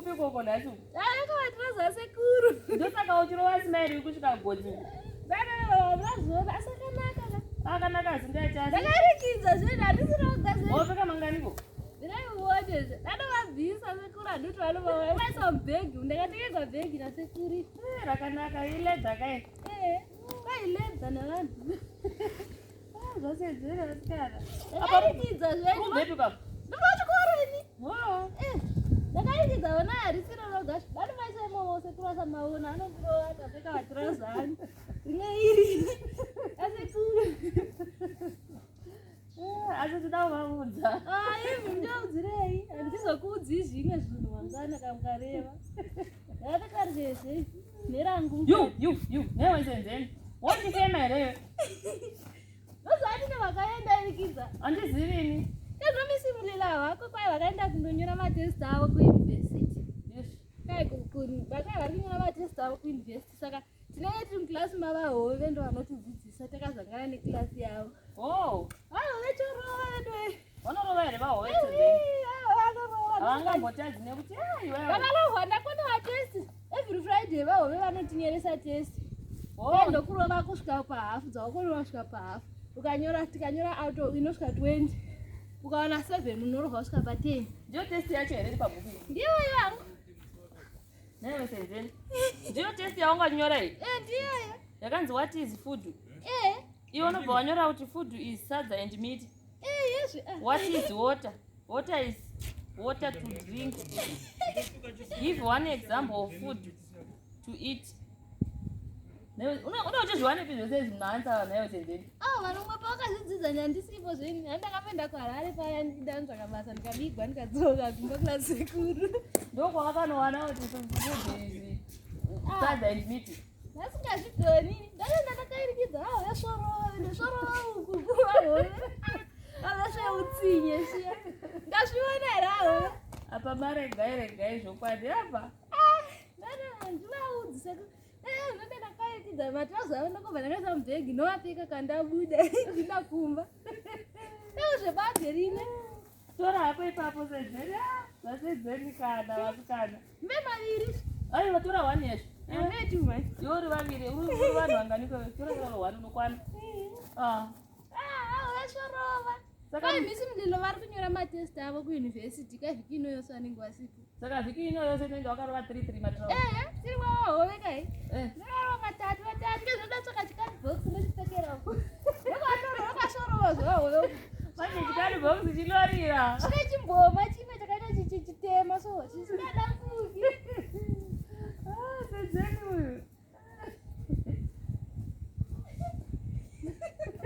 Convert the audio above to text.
kupika uko nacho. Akawatroza sekuru. Ndosaka uchirova smile kusvika godzi. Ndazona asakanaka. Akanaka zingaita. Ndakarikidza zvino handisina kugaza. Wapfeka manganiko? Ndaione ndanovabvisa sekuru handiti vanovaisa mubhegi. Ndakatengerwa bhegi nasekuri. Rakanaka iledza kai. Kwailedza navanhu. Zvose dziri vasikana. Ndakarikidza zvino. Ubepika? Ndinochikoreni. Ndakaikidza vona harisina roga vanovaisa imomo sekuru asamaona anongurova akapfeka matirozani rimwe iri asekuru asi tida kuvaudza ivi ndaudzirei handizokuudzi zvimwe zvinhu mangana kamukareva ndakatakarezve nerangu newesenzeni wochifema hereyo nozvatine vakaenda irikidza handizirini nezvomisimulila vako kwai vakaenda kundonyora matest avo kuyunivhesiti vakai vari kunyora matest avo kuyunivhesiti saka tinenge tiri mukilasi mavahove ndo vanotidzidzisa takazangana nekilasi yavo vahove chorova vedoe vanorova here vahove havangambotadzi nekuti vakalovwa ndakona vatesti every friday vahove vanotinyeresa testi ndokurova kusvika pahafu dzawakonova kusvika pahafu tikanyora auto inosvika 20 ukaona 7 unorwa kusvika pa10 ndiyo testi yacho here iri pabhuku ndiyo yangu nevesenzeni ndiyo testi yaunganyora iyi ndiyo yakanzi what is food iwe unobva wanyora kuti food is sadza and meat what is water water is water to drink give one example of food to eat unoda uchizviwanepi zvose zvinoansa nevesenzeni vanomwe pavakazvidzidza nyandisipo zveni handakapenda kuharare paya ndidanzvaka basa ndikabigwa ndikadzoka kumba kuna sekuru ndokwavakanowana kuti food is sadza and meat ndasingazvigoni ndaenda ndakairikidza vesvorova ndesvorova uku kuvahove avasveutsinye siya ndazviona here ahove apa maregai zvokwadi apa ndivaudzi sekuru ndoda ndakairikidza matirauza avo ndakobva ndakaisa mubhegi novapfeka kandabuda ndina kumba ndozvebage rimwe tora hako ipapo sedzeni zvasedzeni kana vasikana memaviri aiwa tora 1 yezvo ametumai iwe uri vaviri uri vanhu vanganiko tora 1 unokwana vesvorova kai misi mundino vari kunyora matest avo kuyunivhesiti kavhiki ino yose vanenge vasipo saka vhiki ino yose inenge vakarova 3 matrao tiri wavahove kai ndakarova matatu kezvodatsvaka chikadibhokisi ndochipfekerapo ndokashorova zvavahove manje chikadibhokisi chinorira chine chimboma chimwe chakaita chitema so chisingadafuki sedzeni uyu